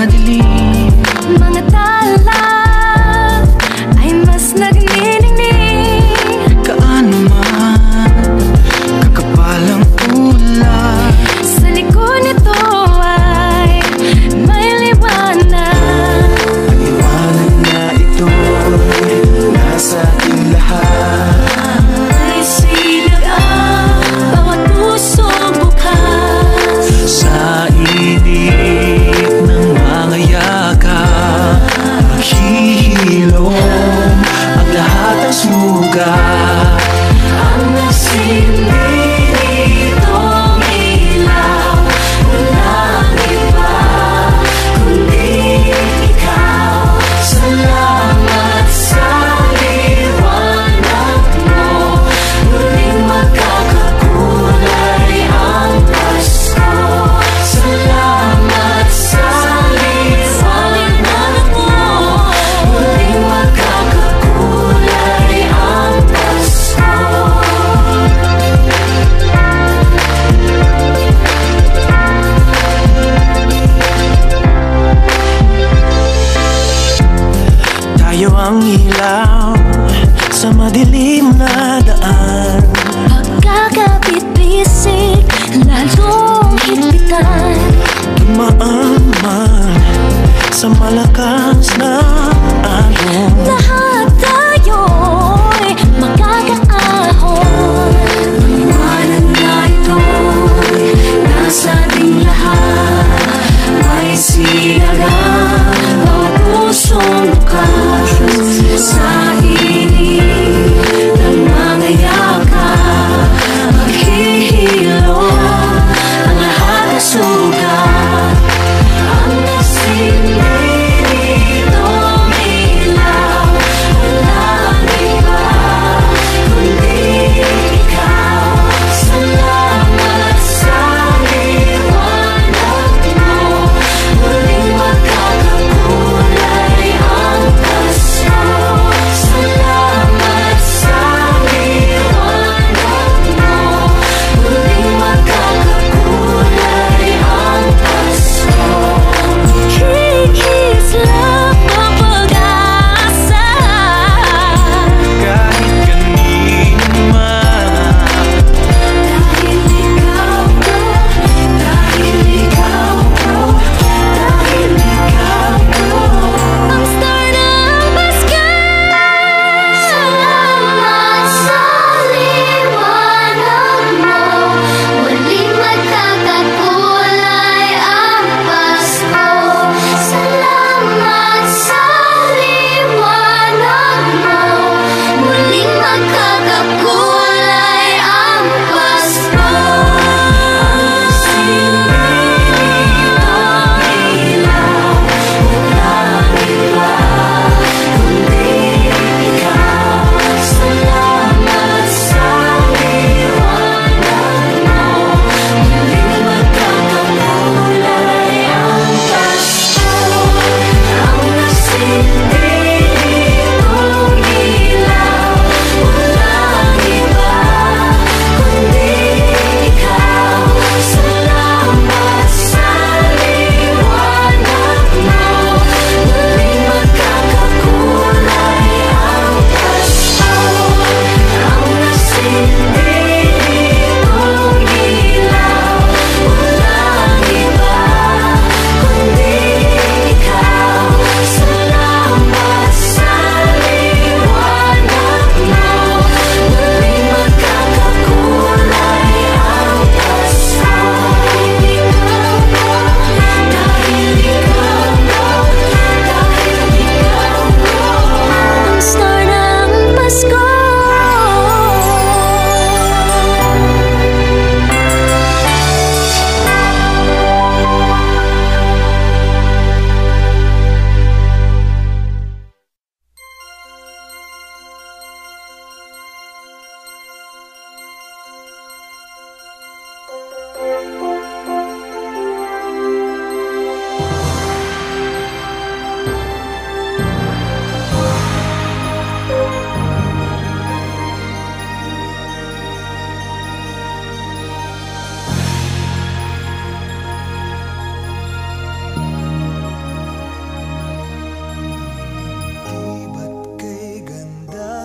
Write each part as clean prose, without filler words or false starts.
madilim. Mga tala ay mas nagniningning. Kaano man kakapal ang ulap, Sa likod nito ay may liwanag. ang liwanag na ito nasa ating lahat. May sinag ang bawat pusong bukas. Sa init ng mga yakap, maghihilom ang lahat ng sugat. Ang nagsindi nitong ilaw, walang iba kundi ikaw. Salamat sa liwanag mo, muling magkakakulay ang Pasko. Salamat sa liwanag mo, muling magkakakulay ang Pasko. Tayo ang ilaw sa madilim na daan. Pagkakabit-bisig, lalong higpitan. Dumaan man sa malakas na alon. Lahat tayo'y magkakaahon. Liwanag na ito'y nasa ating lahat. May sinagang bawat pusong bukas. Sa init ng mga yakap, maghihilom ang lahat ng sugat. Ang nagsindi nitong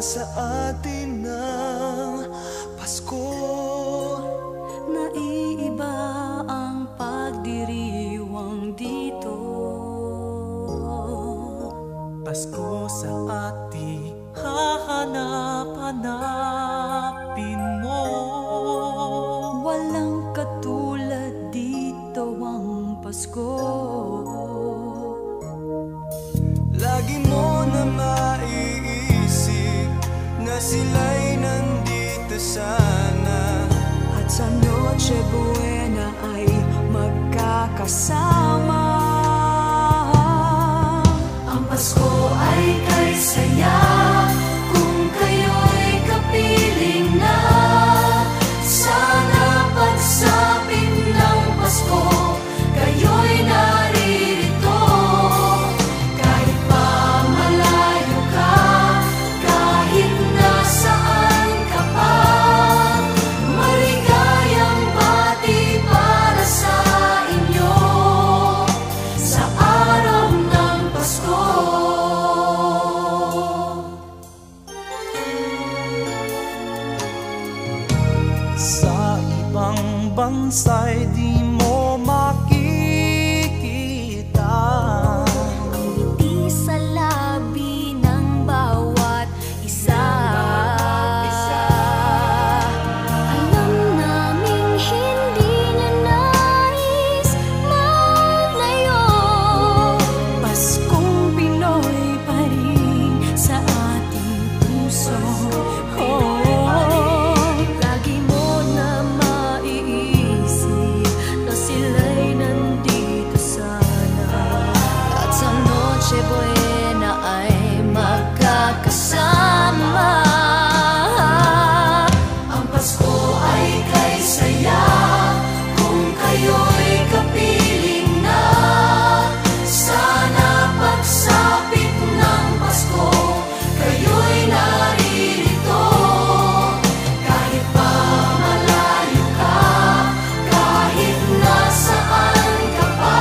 sa atin ng Pasko. Naiiba ang pagdiriwang dito. Pasko sa ating hahanap-hanapin mo. Walang katulad dito ang Pasko. Lagi mo na maiisip na sila'y nandito sana, At sa Noche Buena ay magkakasama. Ang Pasko ay kay saya kung kayo'y kapiling na. Sana pagsapit ng Pasko, kayo'y naririto. Kahit pa malayo ka, kahit nasaan ka pa, maligayang bati para sa inyo sa araw ng Pasko. sa ibang bansa'y di mo makikita. Ngiti sa labi ng bawat isa. Alam naming hindi niya nais maglayo. Paskong Pinoy pa rin sa ating puso. Lagi mo na maiisip na sila'y nandito sana. At sa Noche Buena ay magkakasama. Ang Pasko ay kay saya kung kayo'y kapiling na. Sana pagsapit ng Pasko, kayo'y naririto. Kahit pa malayo ka, kahit nasaan ka pa,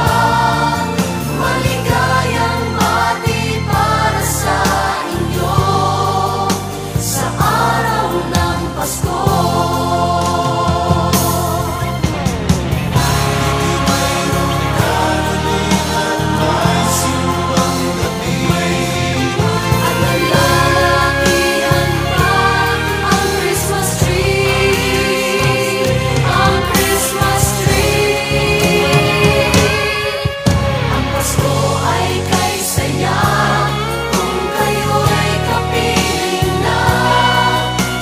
maligayang bati para sa inyo sa araw ng Pasko. At nalalakihan pa ang Christmas tree, ang Christmas tree. Ang Pasko ay kay saya kung kayo'y kapiling na.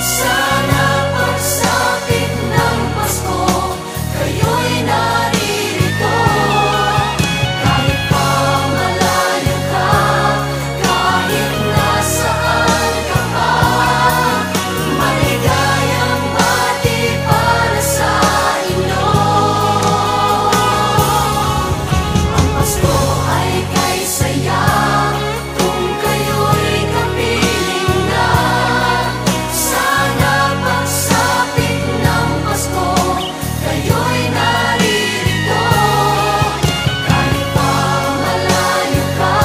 Sana pagsapit ng Pasko, kayo'y naririto. Kahit pa malayo ka, kahit nasaan ka pa, maligayang bati para sa inyo. Ang Pasko ay kay saya kung kayo'y kapiling na. Sana pagsapit ng Pasko, kayo'y naririto. Kahit pa malayo ka,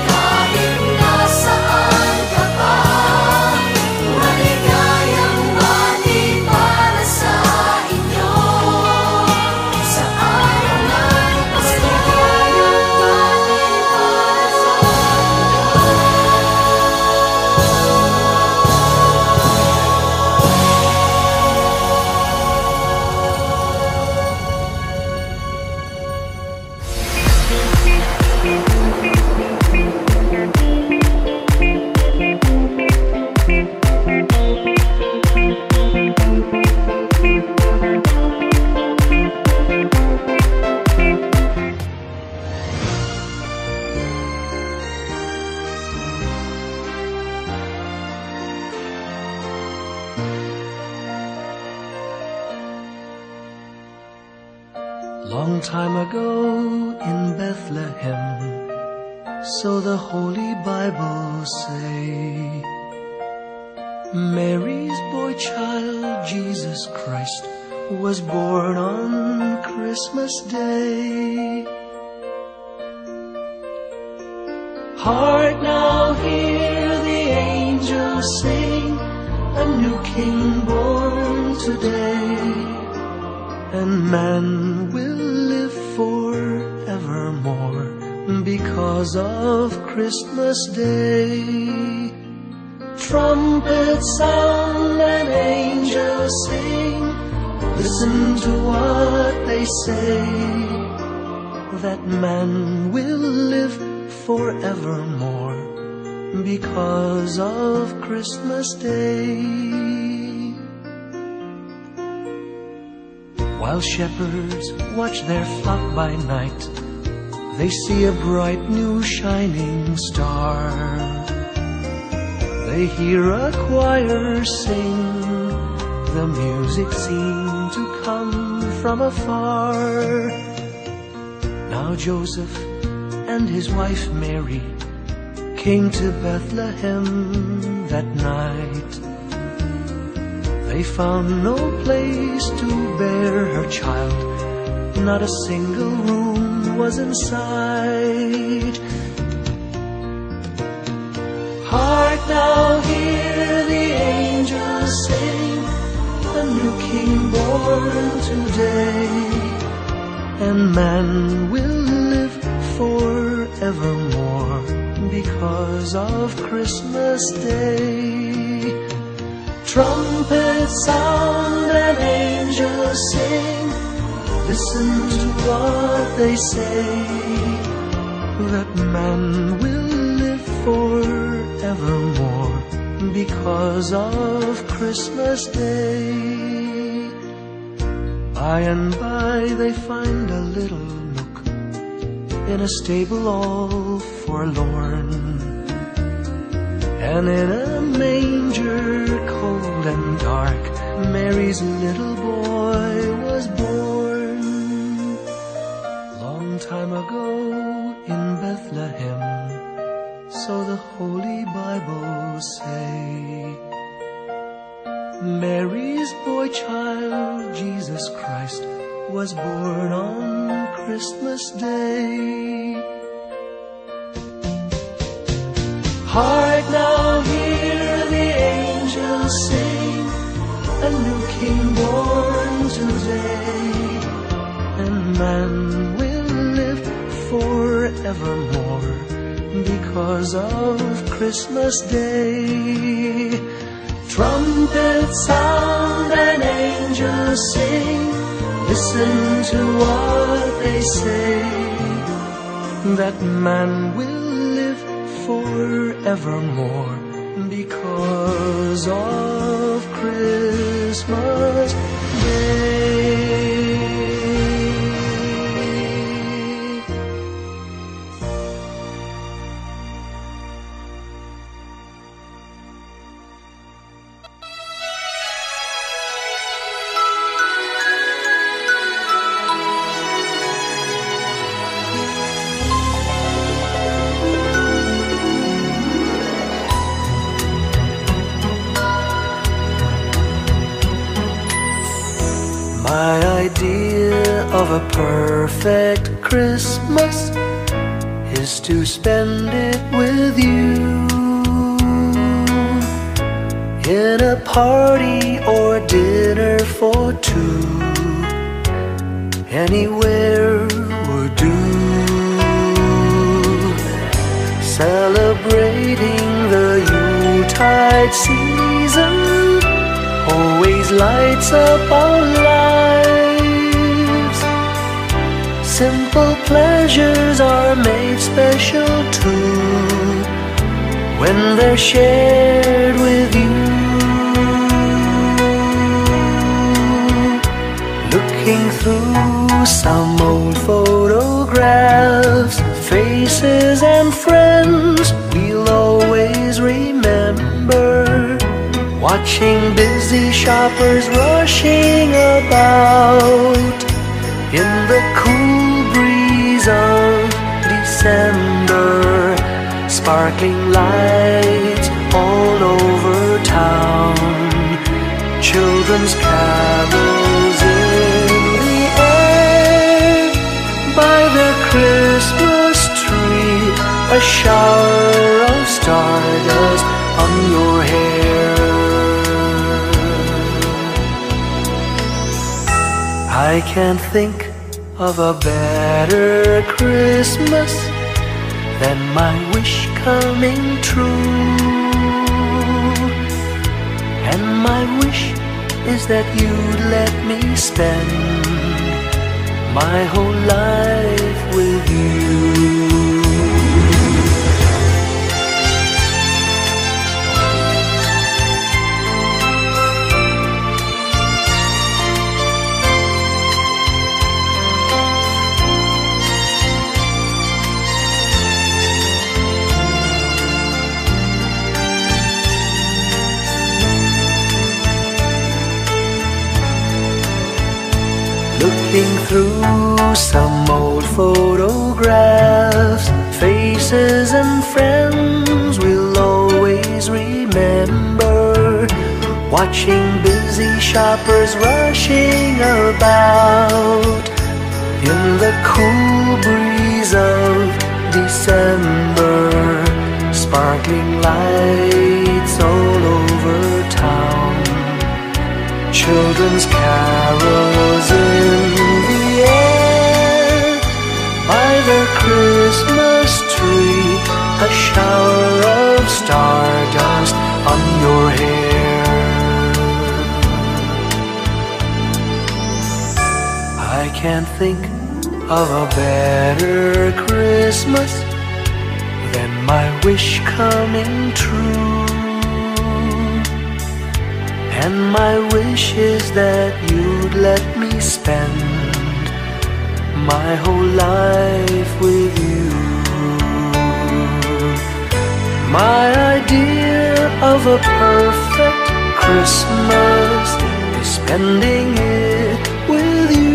kahit nasaan ka pa, maligayang bati para sa inyo sa araw ng Pasko. Long time ago in Bethlehem, so the Holy Bible say, Mary's boy child, Jesus Christ, was born on Christmas Day. Hark now, hear the angels sing, a new king born today, and man will live forevermore because of Christmas Day. Trumpets sound and angels sing, listen to what they say, that man will live forevermore because of Christmas Day. While shepherds watch their flock by night, they see a bright new shining star. They hear a choir sing, the music seemed to come from afar. Now Joseph and his wife Mary came to Bethlehem that night. They found no place to bear her child, not a single room was in sight. Hark now, hear the angels sing, a new king born today, and man will live forevermore because of Christmas Day. Trumpets sound and angels sing, listen to what they say, that man will live forevermore because of Christmas Day. By and by they find a little nook in a stable all forlorn, and in a manger cold and dark, Mary's little boy was born. Long time ago in Bethlehem, so the Holy Bible say, Mary's boy child, Jesus Christ, was born on Christmas Day. Hark now, hear the angels sing, a new king born today, and man will live forevermore because of Christmas Day. Trumpets sound and angels sing, listen to what they say, that man will live forevermore because of Christmas Day. My idea of a perfect Christmas is to spend it with you, in a party or dinner for two, anywhere would do. Celebrating the Yuletide season always lights up our lives. Simple pleasures are made special too when they're shared with you. Looking through some old photographs, faces and friends we'll always remember. Watching busy shoppers rushing about in the cool breeze of December, sparkling lights all over town, children's carols in the air, by the Christmas tree a shower of stardust on your hair. I can't think of a better Christmas than my wish coming true. And my wish is that you'd let me spend my whole life with you. Looking through some old photographs, faces and friends we'll always remember. Watching busy shoppers rushing about in the cool breeze of December. Sparkling lights all over town, children's carols in the air. By the Christmas tree, a shower of stardust on your hair. I can't think of a better Christmas than my wish coming true. And my wish is that you'd let me spend my whole life with you. My idea of a perfect Christmas is spending it with you.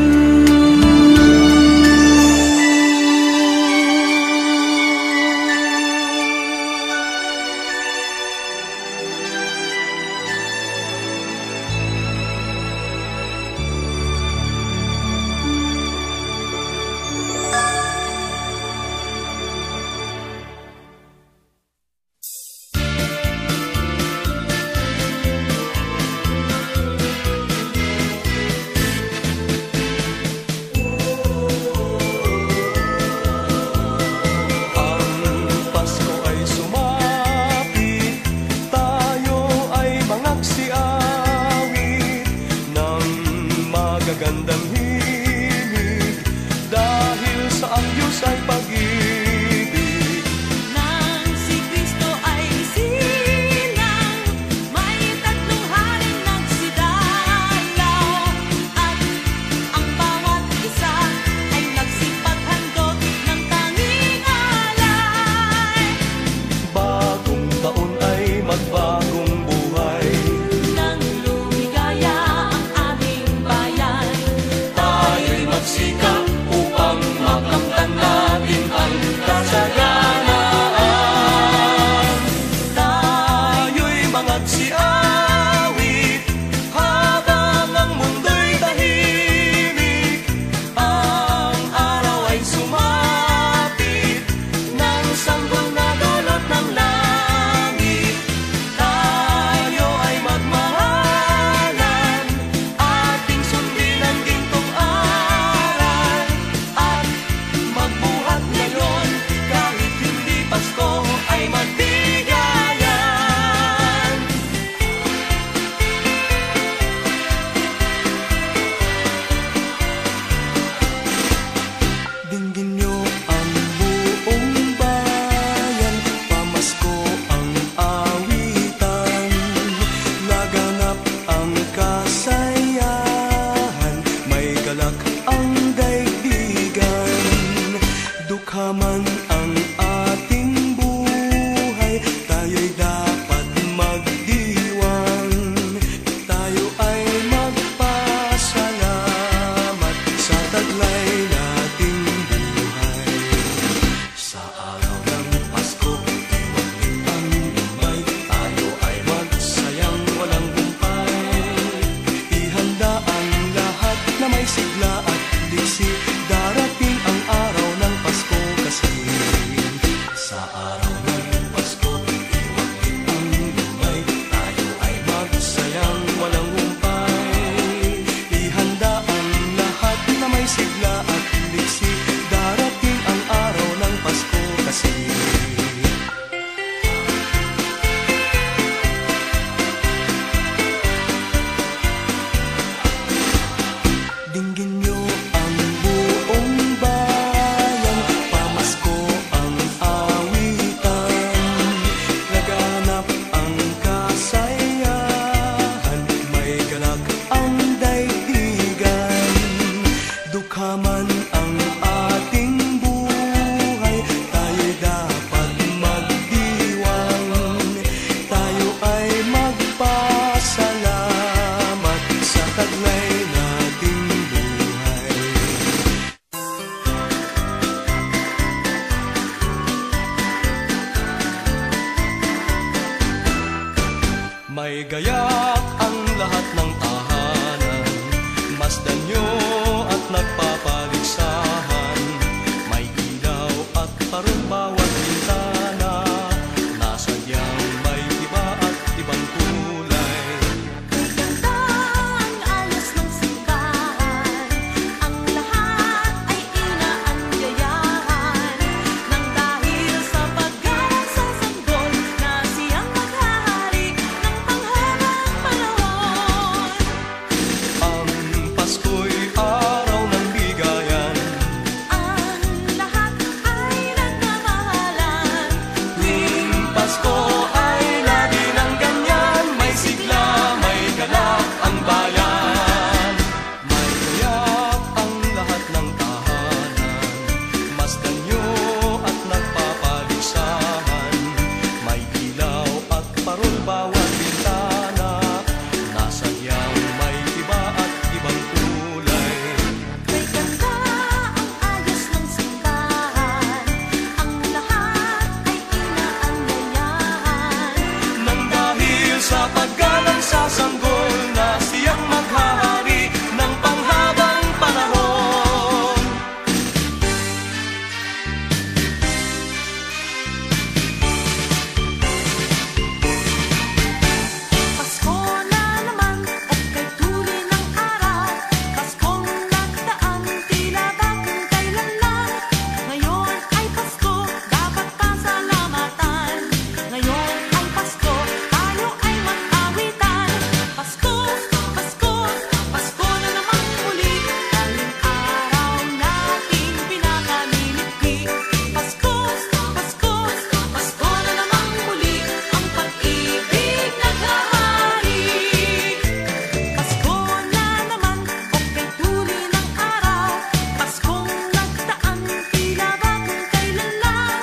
sigla at diksi, darating ang araw ng Pasko kasi May gayak ang lahat ng tahanan, masdan nyo at nagpapaligsahan. May ilaw at parang bawat bintana, nasadyang may iba at ibang kulay. May ganda ang ayos ng simbahan, ang lahat ay inaanyayahan. Nang dahil sa paggalang sa sanggol na siyang maghahari ng panghabang panahon. Ang Pasko'y araw ng bigayan, Ang lahat ay nagmamahalan. tuwing Pasko ay lagi ng ganyan. May sigla, may galak ang bayan. May gayak ang lahat ng tahanan, masdan nyo at nagpapaligsahan. May ilaw at parol bawat bintana, nasadyang may iba at ibang kulay. May ganda ang ayos ng simbahan, ang lahat ay inaanyayahan. Nang dahil sa paggalang sa sanggol na siyang maghahari ng panghabang panahon. Pasko na naman at kay tuli ng araw, Paskong nagdaan tila ba kung kailan lang. Ngayon ay Pasko, dapat pasalamatan. Ngayon ay Pasko, tayo ay mag-awitan. Pasko, Pasko, Pasko na naman muli, daling araw nating pinakamimighi. Pasko, Pasko, Pasko na naman muli, ang pag-ibig naghahari. Pasko na naman o kay tuli ng araw, Paskong nagdaan tila ba kung kailan lang.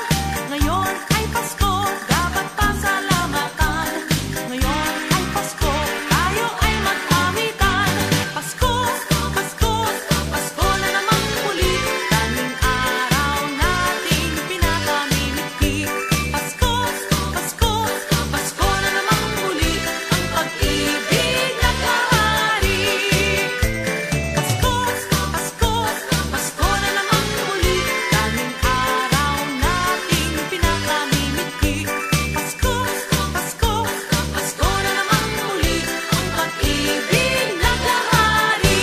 Ngayon ay Pasko, dapat pasalamatan. Ngayon ay Pasko, tayo ay mag-awitan. Pasko, Pasko, Pasko na naman muli, daling araw nating pinakamimighi. Pasko, Pasko, Pasko na naman muli, ang pag-ibig naghahari. Pasko, Pasko, Pasko na naman muli, daling araw nating pinakamimighi. Pasko, Pasko, Pasko na naman muli, ang pag-ibig naghahari.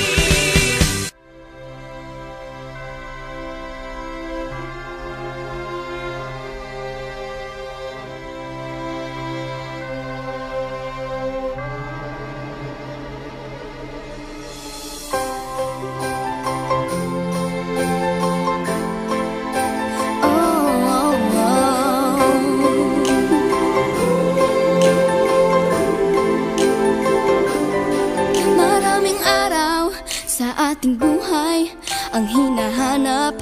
Maraming araw sa ating buhay ang hinahanap,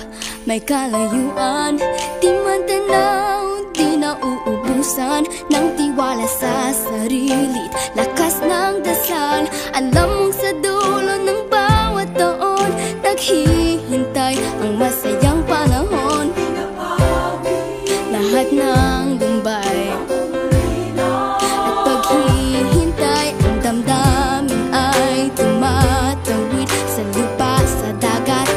may kalayuan, di man tanaw, di nauubusan ng tiwala sa sarili't lakas ng dasal. Alam mong sa dulo ng bawat taon, naghihintay ang masayang panahon. Lahat ng lumbay at paghihintay, ang damdamin ay tumatawid sa lupa, sa dagat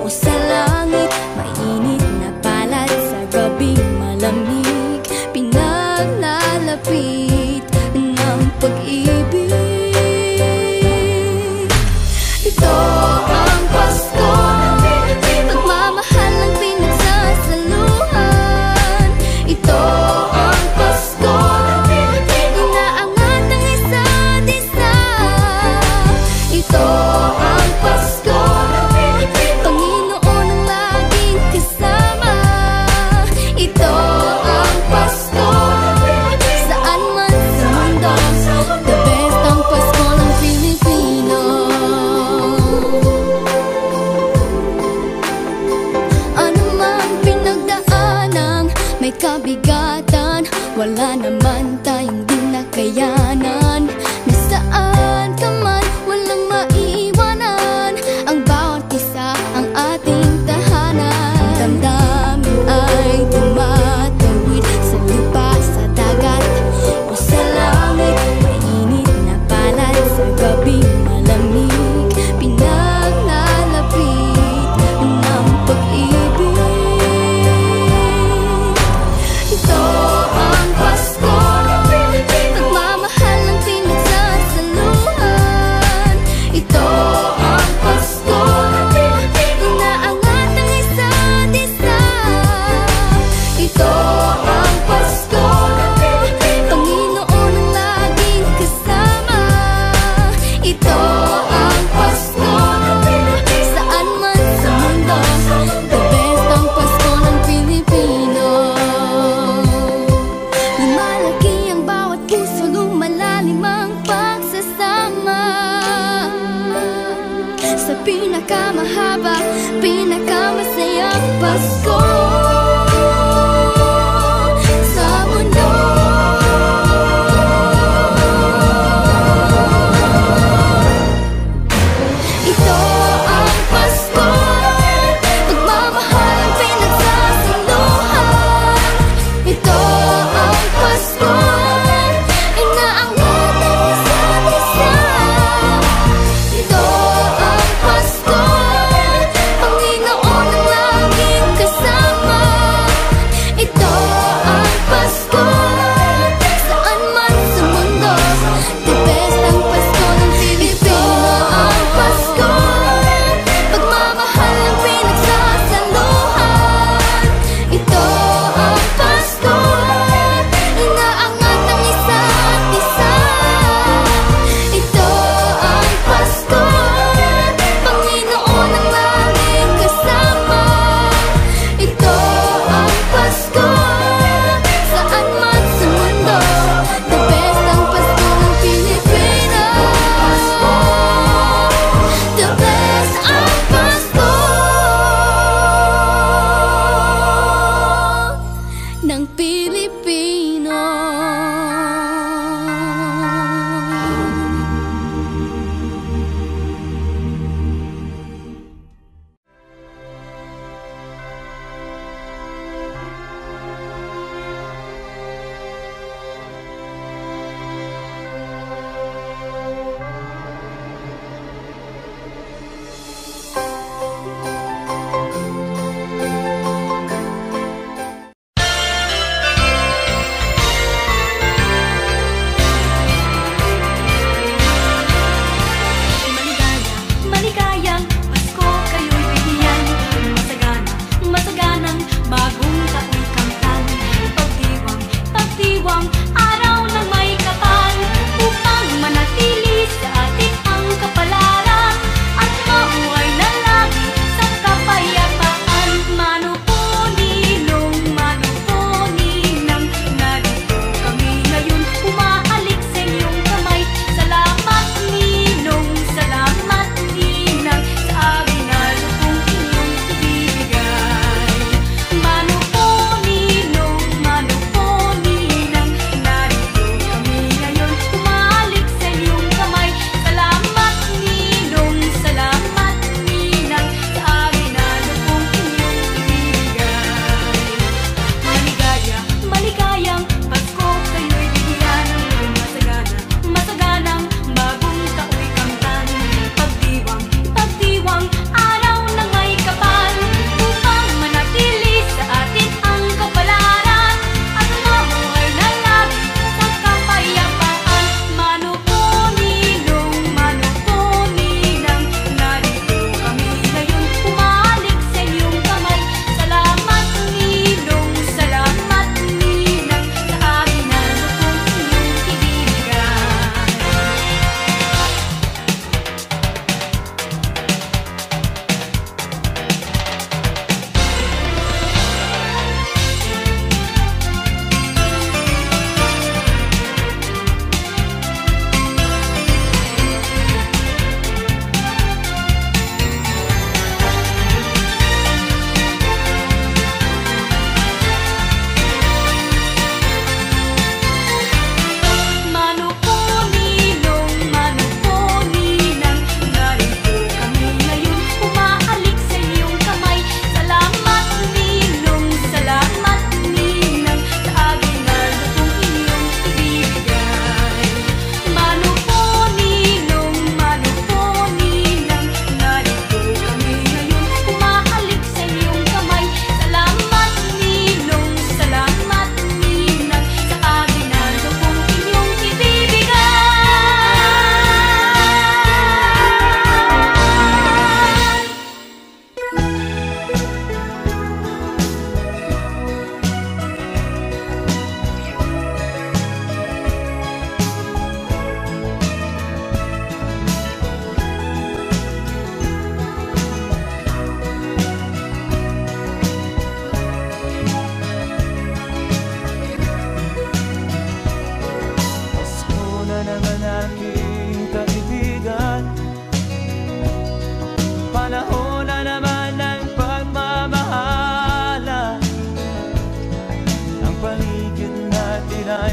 o sa langit. Mainit na palad sa gabing malamig, pinaglalapit ng pag-ibig. Ito ang Pasko, pagmamahal ang pinagsasaluhan. Ito ang Pasko, inaangat ang isa't isa. Ito ang Pasko, Panginoon ang laging kasama. Ito ang Pasko, saan man sa mundo, the best ang Pasko ng Pilipino. Ano mang pinagdaanang may kabigatan, wala naman tayong di nakayanan. Nasaan ka man, walang maiiwanan, ang bawat isa ang ating tahanan. Damdamin ay tumatawid sa lupa, sa dagat o sa langit. Mainit Ito ang Pasko, Panginoon ang laging kasama. Ito ang Pasko, saan man sa mundo, the best ang Pasko ng Pilipino. Lumalaki ang bawat puso, lumalalim ang pagsasama. Sa pinakamahaba, pinakamasayang Pasko.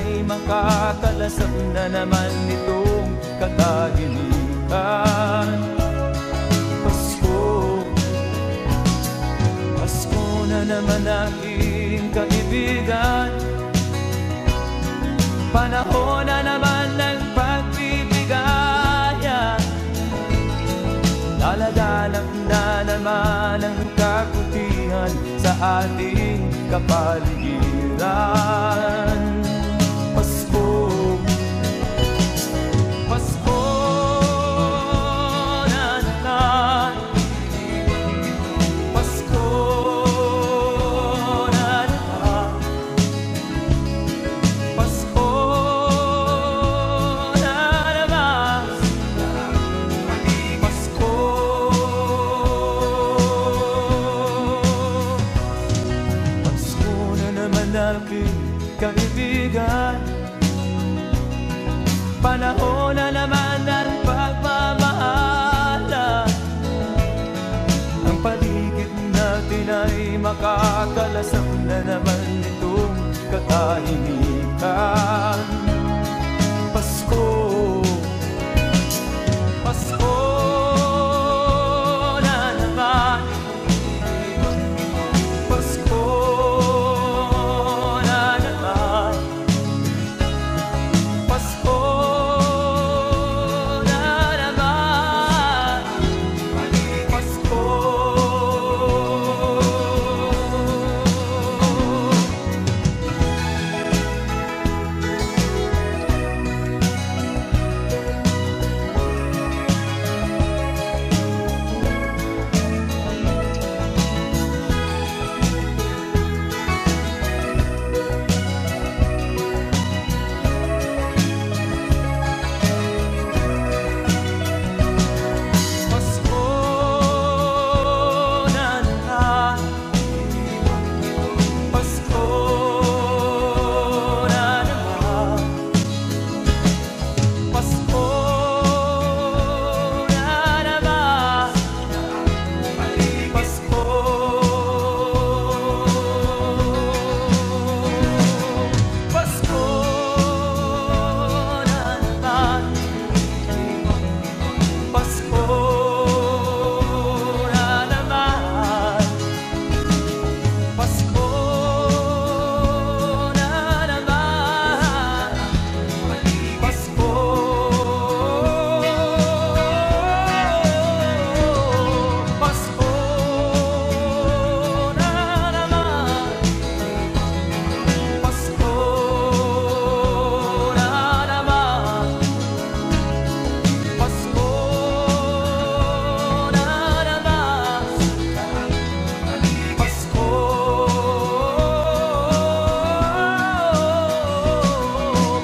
ay makakalasap na naman itong katahimikan. Pasko, Pasko na naman aking kaibigan. Panahon na naman ng pagbibigaya. Dala-dalang na naman ang kabutihan sa ating kapaligiran. Pasko, Pasko na naman. Pasko na naman. Pasko na naman. Pasko. Pasko na naman aking kaibigan. Panahon na naman ng pagmamahalan. Ang paligid natin ay makakalasap na naman itong katahimikan. Pasko, Pasko na naman. Pasko na naman. Pasko na naman. Pasko. Pasko na naman. Pasko na naman. Pasko na naman. Pasko. Pasko na naman. Pasko na naman. Pasko na naman. Pasko. Pasko na naman. Pasko na naman. Pasko na naman. Pasko.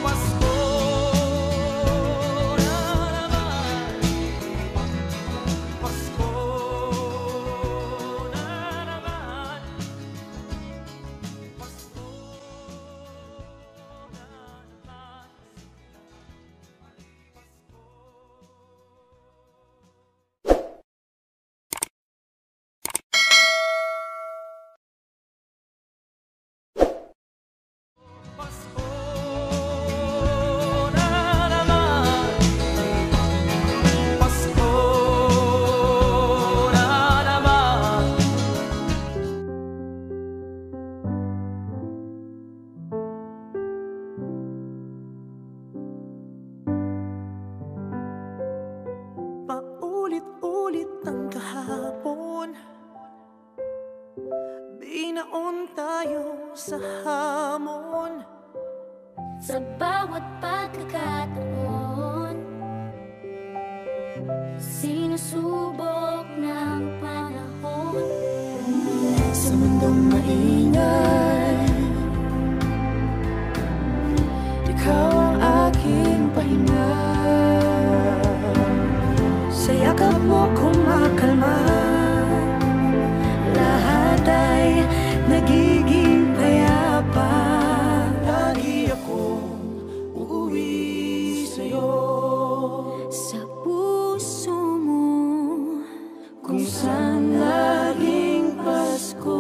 Pasko na naman. Pasko na naman. Pasko na naman. Pasko na naman. Paulit-ulit ang kahapon. Binaon tayo sa hamon. Sa bawat pagkakataon, sinusubok ng panahon. Sa mundong maingay, ikaw ang aking pahinga. Sa yakap mo kumakalma, lahat ay nagiging payapa. Lagi akong uuwi sa'yo. Sa puso mo, Kung saan laging Pasko.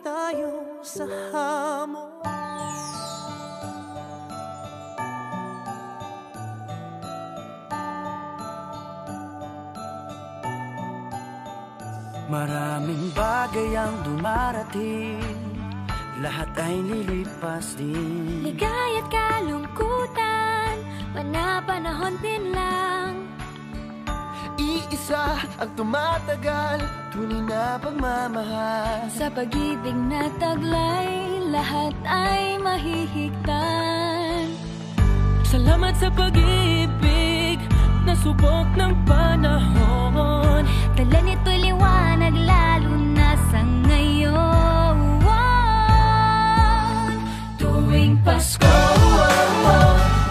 tayo sa hamon. Maraming bagay ang dumarating, lahat ay lilipas din. Ligaya't kalungkutan, panapanahon din lang. Iisa ang tumatagal, tunay na pagmamahal. Sa pag-ibig na taglay, lahat ay mahihigtan. Salamat sa pag-ibig na subok ng panahon. Dala nito'y liwanag lalo na sa ngayon. Tuwing Pasko,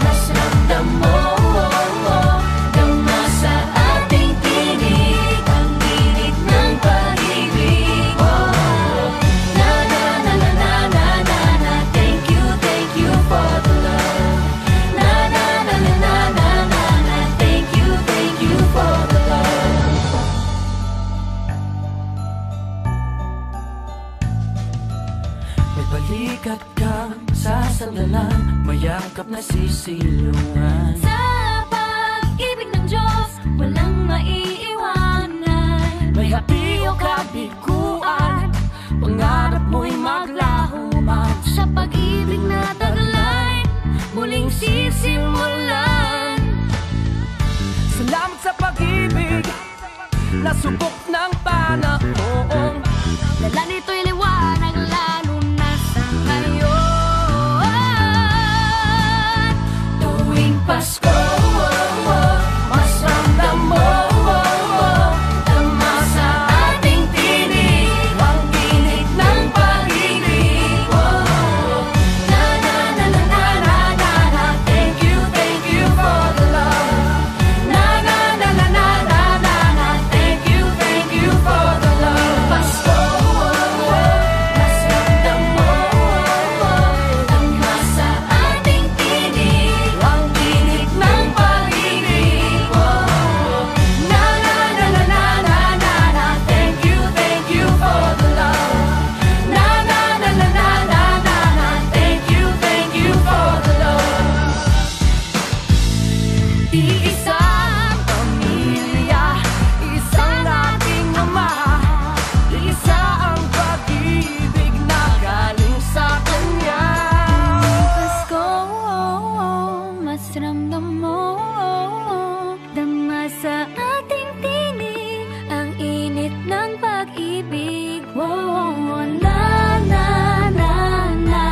mas ramdam mo, dama sa ating tinig ang init ng pag-ibig. Na na na na na na na na, thank you for the love. Na na na na na na na na, thank you for the love. May balikat kang sasandalan, mayakap na sisilungan. Sa pag-ibig ng Diyos, walang maiiwanan. May hapi o kabiguan, pangarap mo'y maglaho man. Sa pag-ibig na taglay, muling sisimulan. Salamat sa pag-ibig na subok ng panahon. Dala nito'y liwanag lalo na sa ngayon. Tuwing Pasko, mas ramdam mo, dama sa ating tinig ang init ng pag-ibig. Na na na na na na na na, thank you for the love. Na na na na na na na na, thank you for the love. Pasko, mas ramdam mo, dama sa ating tinig ang init ng pag-ibig. Na na na na na na na na, thank you for the love. Na na na na na na na na, thank you for the love. Iisang pamilya, isang ating ama, isa ang pag-ibig na galing sa Kanya. Pasko, mas ramdam mo, dama sa ating tinig ang init ng pag-ibig. Na na na na,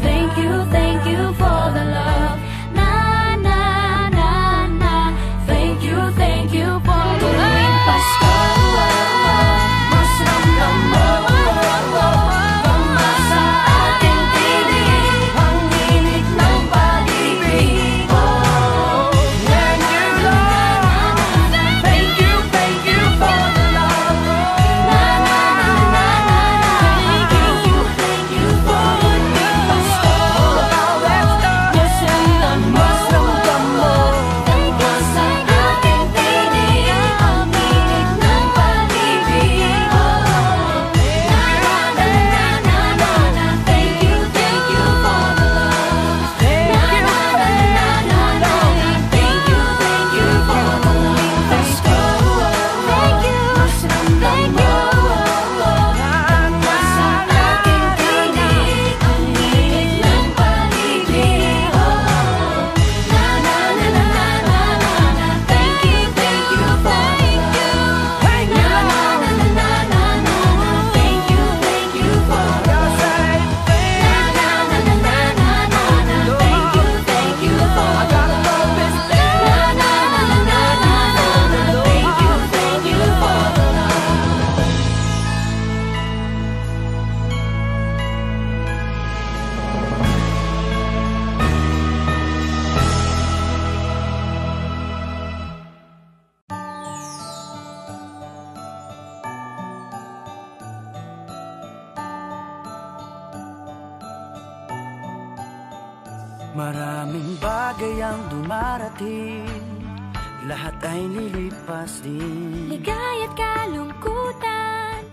thank you for the love. Na na na na, thank you for the love. Tuwing Pasko, mas ramdam mo, dama sa ating tinig ang init ng pag-ibig. Na na na na, thank you for the love. Na na na na na, thank you for the Pasko. Mas ramdam mo, dama sa ating tinig ang init ng pag-ibig. Na na na na na na, thank you for the love. Na na na na na na, thank you for the love. Pasko, thank you, mas ramdam mo, dama sa ating tinig ang init ng pag-ibig. Na na na na na na na, thank you for the love. Na na na na na na na, thank you for the love. Na na na na na na na, thank you for the love. Na na na na na na na, thank you for the love. Maraming bagay ang dumarating, lahat ay lilipas din. Ligaya't kalungkutan,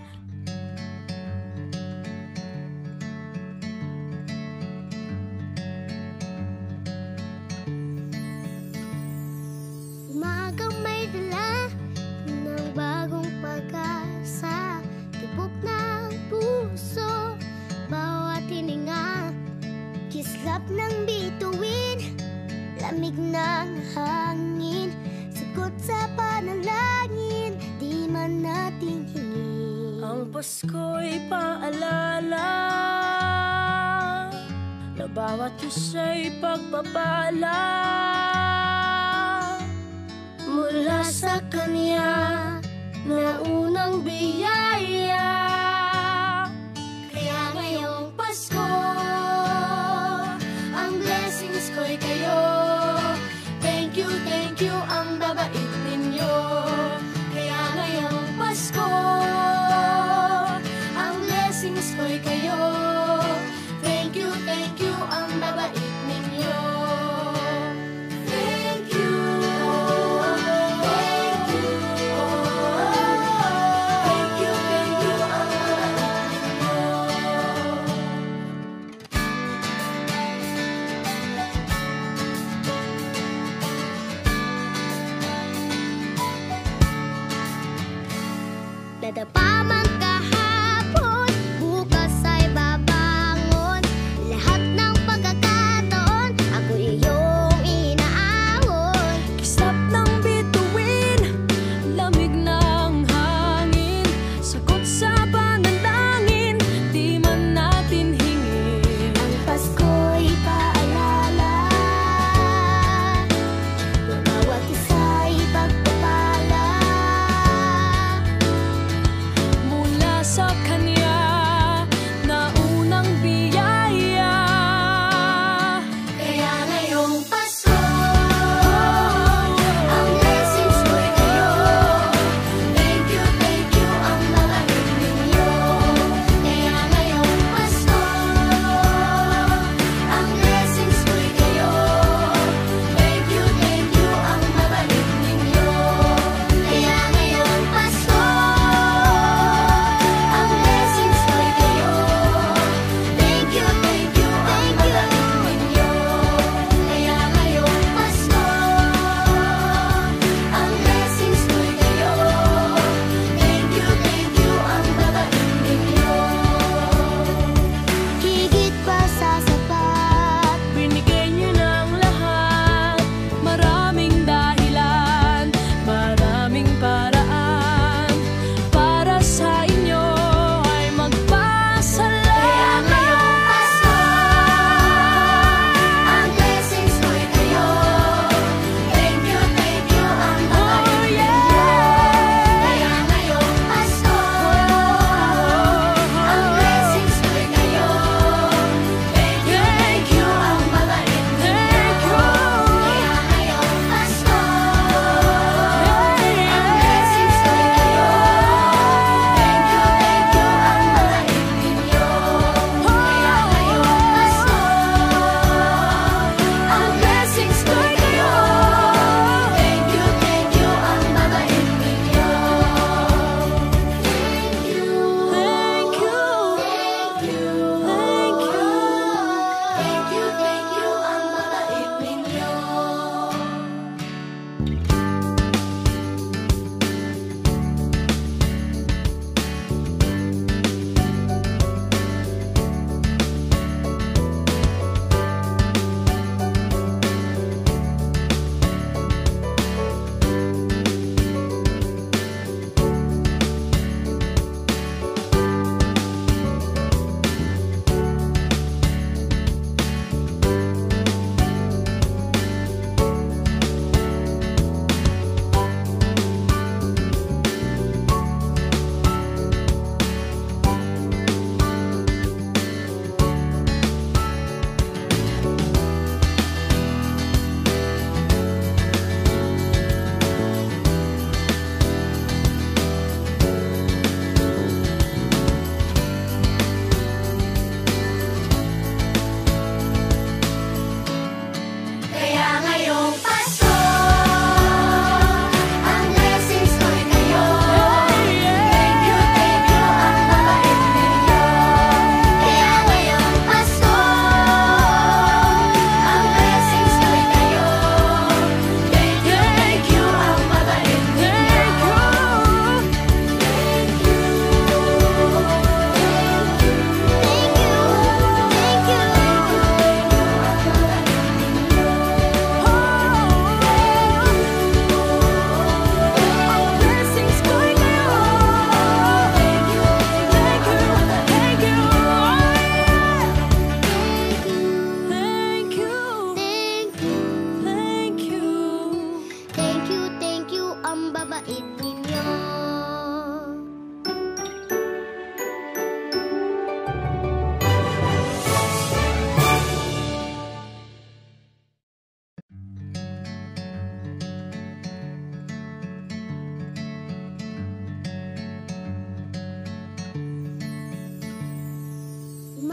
lamig ng hangin, sagot sa panalangin, di man natin hingin. Ang Pasko'y paalala na bawat isa'y pagpapala mula sa Kanya na unang biyaya. Kaya ngayong Pasko, ang blessings ko'y kayo. Thank you, ang babait ninyo. Kaya ngayong Pasko, ang blessings ko'y kayo. Thank you, ang babait ninyo. Thank you, thank you, thank you, thank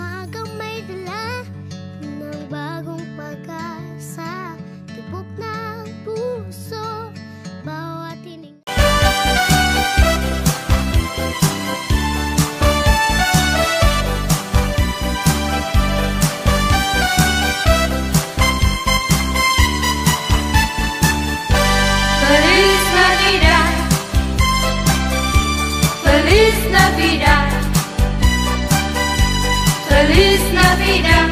umagang may dala ng bagong pag-asa, tibok ng puso, bawat hining. Feliz Navidad, Feliz Navidad, Feliz Navidad,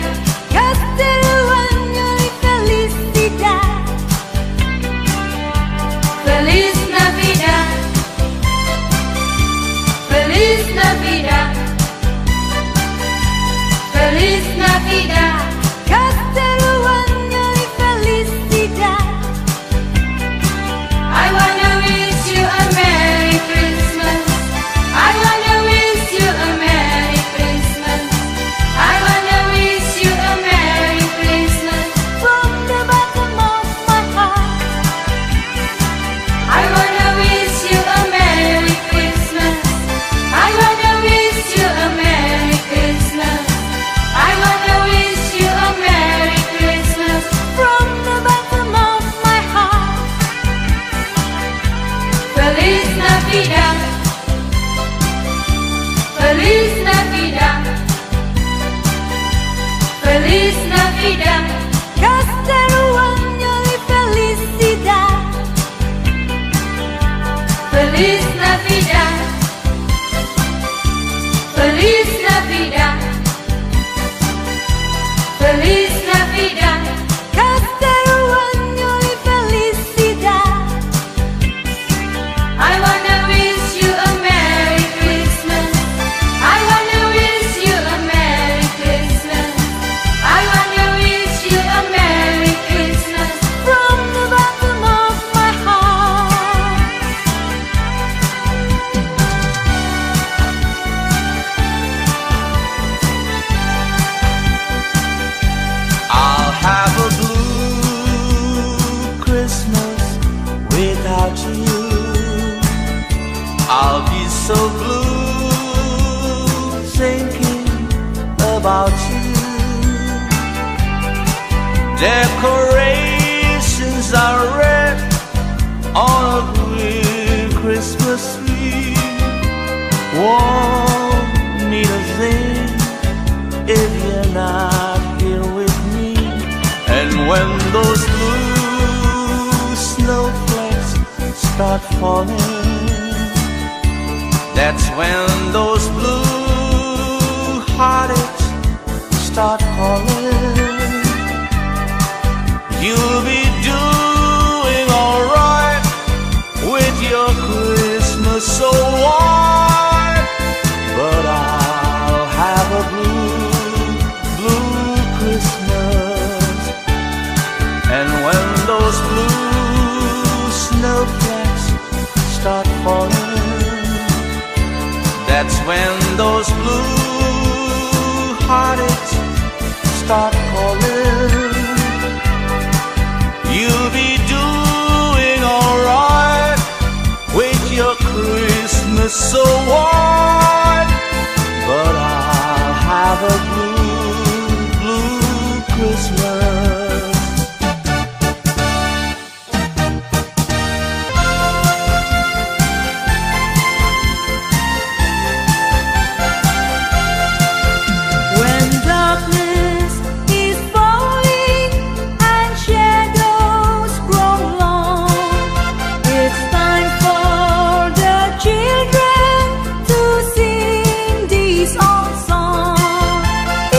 Castello año y felicidad. Feliz Navidad, Feliz Navidad, Feliz Navidad, Castello año y felicidad. I wanna wish you a Merry Christmas. I wanna wish you a Merry Christmas. I wanna wish you a Merry Christmas from the bottom of my heart. I wanna wish you a Merry Christmas. I wanna wish you a Merry Christmas. I wanna wish you a Merry Christmas from the bottom of my heart. Feliz Navidad, Feliz Navidad, Feliz Navidad, Castello año y felicidad. Feliz Navidad, Feliz Navidad, Feliz Navidad, Castello año y felicidad. I wanna wish you a Merry Christmas. I wanna wish you a Merry Christmas. I wanna wish you a Merry Christmas from the bottom of my heart. I'll have a blue Christmas without you. I'll be so blue thinking about you. Decorations are red on a green Christmas tree. Won't need a thing if you're not here with me. And when those blue snowflakes start falling, that's when those blue heartaches start calling. You'll be doing alright with your Christmas so white, but I'll have a blue Christmas. And when those blue snowflakes start falling, that's when those blue heartaches start calling. You'll be doing alright with your Christmas so white, but I'll have a blue Christmas. When darkness is falling and shadows grow long, it's time for the children to sing these old songs.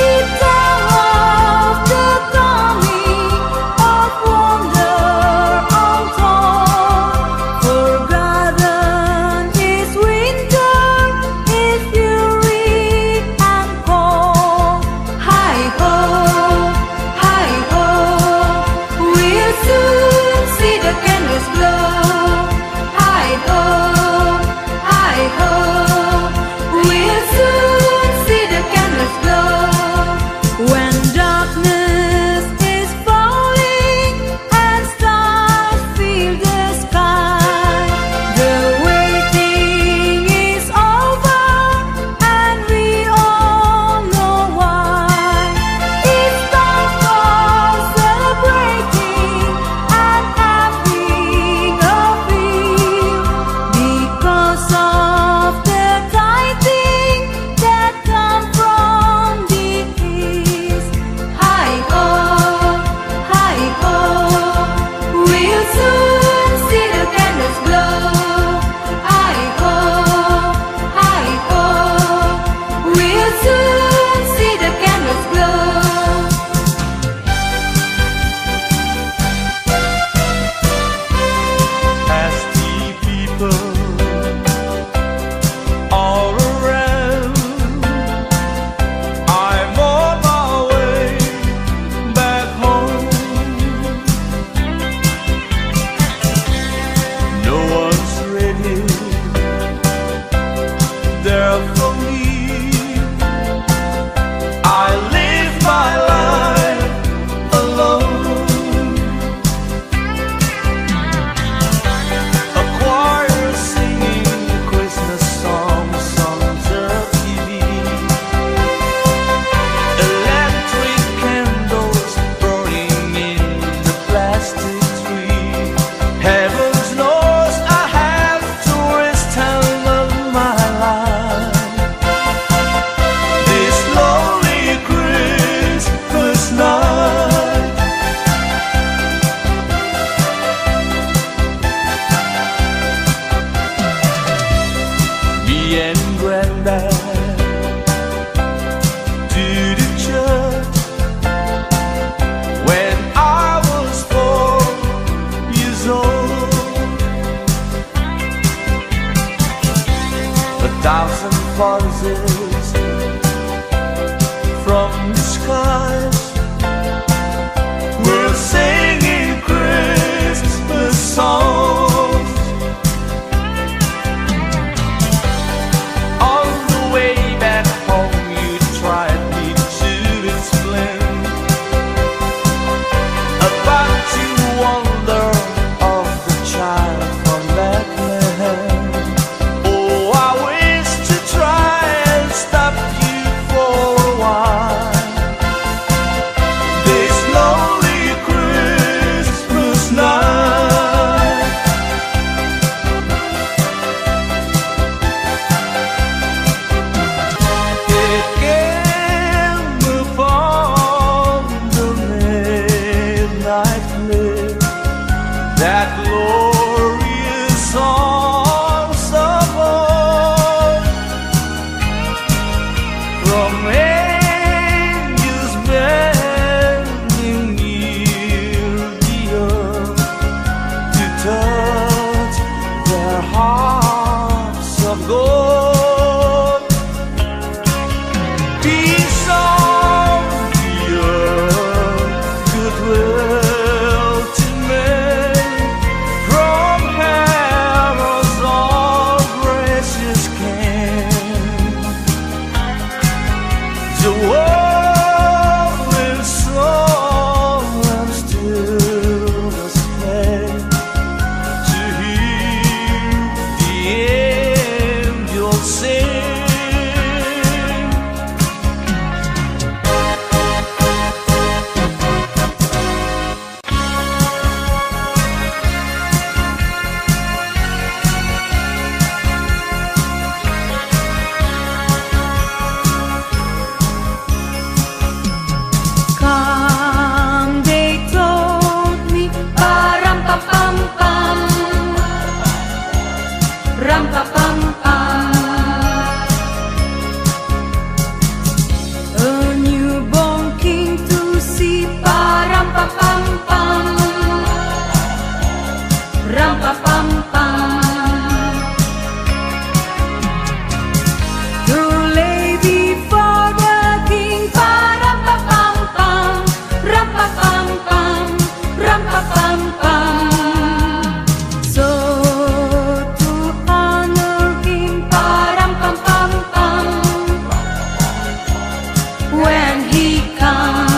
when he comes.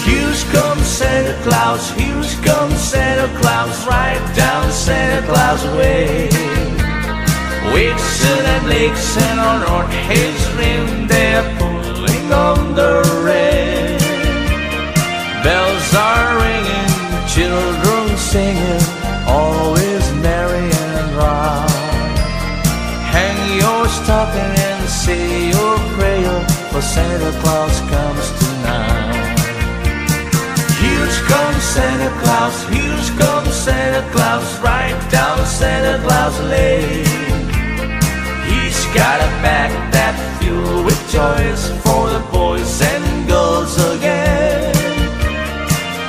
Here comes Santa Claus, here comes Santa Claus, right down Santa Claus way. Vixen and Blitzen on North his rim, they're pulling on the rain. Bells are ringing, children singing, always merry and round. Hang your stocking and say your prayer, for Santa Claus comes tonight. Here comes Santa Claus, here comes Santa Claus, right down Santa Claus Lane. He's got a bag that filled with toys for the boys and girls again.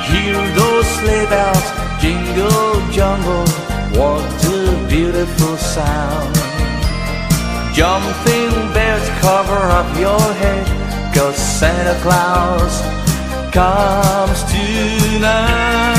Hear those sleigh bells jingle jungle, what a beautiful sound. Jumping bears cover up your head, 'cause Santa Claus comes tonight.